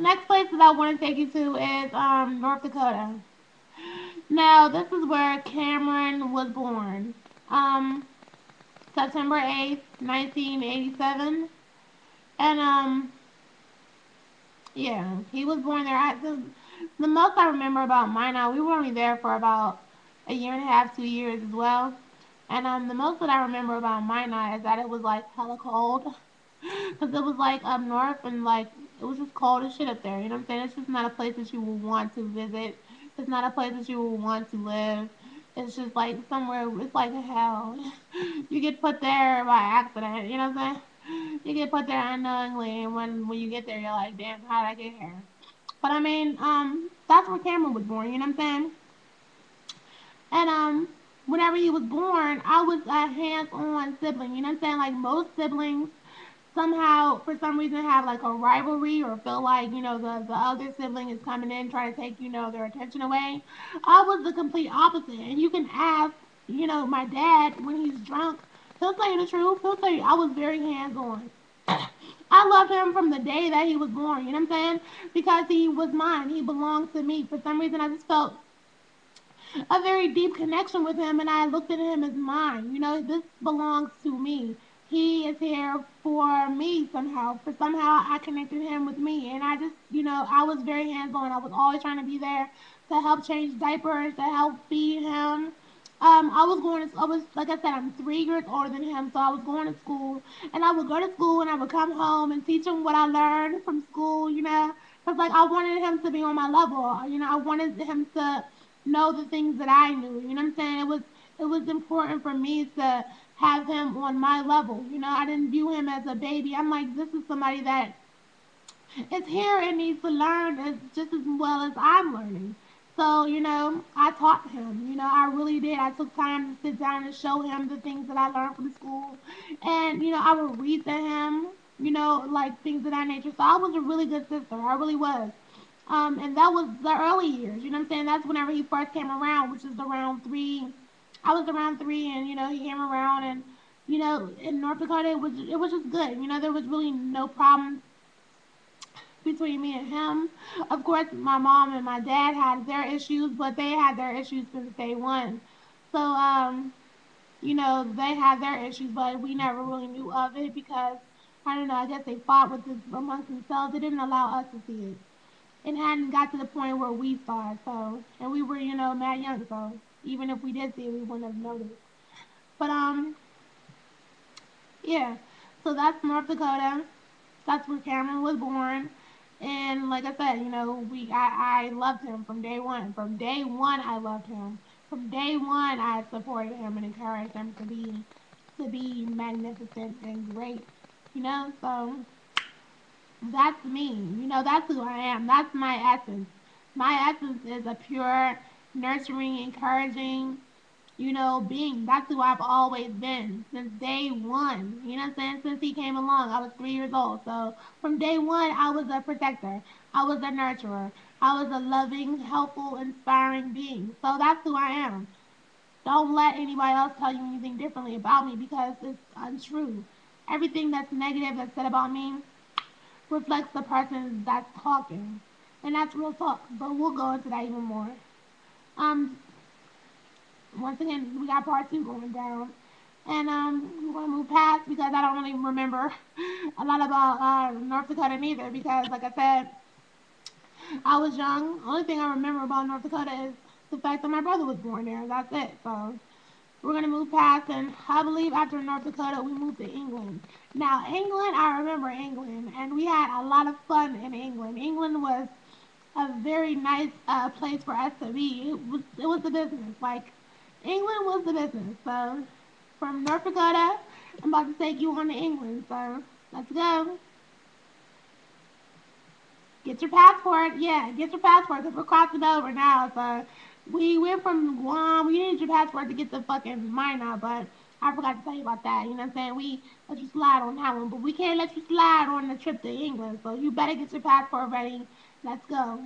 next place that I want to take you to is North Dakota. Now, this is where Cameron was born. Um, September 8th, 1987. And yeah, he was born there. The most I remember about Minot, we were only there for about a year and a half, 2 years as well. And the most that I remember about Minot is that it was like hella cold, because it was like up north and like it was just cold as shit up there. You know what I'm saying? It's just not a place that you would want to visit. It's not a place that you would want to live. It's just like somewhere. It's like hell. You get put there by accident. You know what I'm saying? You get put there unknowingly, and when you get there, you're like, damn, how did I get here? But I mean, that's where Cameron was born. You know what I'm saying? And whenever he was born, I was a hands-on sibling. You know what I'm saying? Like most siblings somehow for some reason have like a rivalry or feel like the other sibling is coming in trying to take their attention away. I was the complete opposite, and you can ask my dad when he's drunk. He'll tell you the truth. He'll tell you I was very hands on. I loved him from the day that he was born. You know what I'm saying? Because he was mine. He belonged to me. For some reason, I just felt a very deep connection with him, and I looked at him as mine. This belongs to me. He is here for me somehow. For somehow I connected him with me, and I just, I was very hands on. I was always trying to be there to help change diapers, to help feed him. I was like I said, I'm 3 years older than him, so I was going to school, and I would go to school, and I would come home and teach him what I learned from school, because like I wanted him to be on my level, I wanted him to know the things that I knew. You know what I'm saying? It was important for me to have him on my level. I didn't view him as a baby. I'm like, this is somebody that is here and needs to learn just as well as I'm learning. So, I taught him. I really did. I took time to sit down and show him the things that I learned from school. And, I would read to him, like things of that nature. So I was a really good sister. I really was. And that was the early years. You know what I'm saying? That's whenever he first came around, which is around 3. I was around 3, and he came around, and in North Dakota, it was just good. There was really no problem between me and him. Of course, my mom and my dad had their issues, but they had their issues since day one. So they had their issues, but we never really knew of it because I don't know. I guess they fought with this amongst themselves. They didn't allow us to see it. It hadn't got to the point where we saw it, so and we were, mad young, so even if we did see it, we wouldn't have noticed. But yeah. So that's North Dakota. That's where Cameron was born. And like I said, I loved him from day one. From day one I loved him. From day one I supported him and encouraged him to be magnificent and great. So that's me. That's who I am. That's my essence. My essence is a pure, nurturing, encouraging, being. That's who I've always been since day one. You know what I'm saying? Since he came along, I was 3 years old. So from day one, I was a protector. I was a nurturer. I was a loving, helpful, inspiring being. So that's who I am. Don't let anybody else tell you anything differently about me because it's untrue. Everything that's negative that's said about me reflects the person that's talking. And that's real talk. But we'll go into that even more. Um, Once again, we got part two going down. And we're gonna move past because I don't really remember a lot about North Dakota neither because like I said, I was young. Only thing I remember about North Dakota is the fact that my brother was born there. That's it. So we're gonna move past, and I believe after North Dakota we moved to England. Now England, I remember England, and we had a lot of fun in England. England was a very nice place for us to be. It was the business. Like England was the business. So from North Dakota, I'm about to take you on to England. So let's go. Get your passport. Yeah, get your passport because we're crossing over now. So we went from Guam. We needed your passport to get to fucking Minor, but I forgot to tell you about that. You know what I'm saying? We let you slide on that one, but we can't let you slide on the trip to England. So you better get your passport ready. Let's go.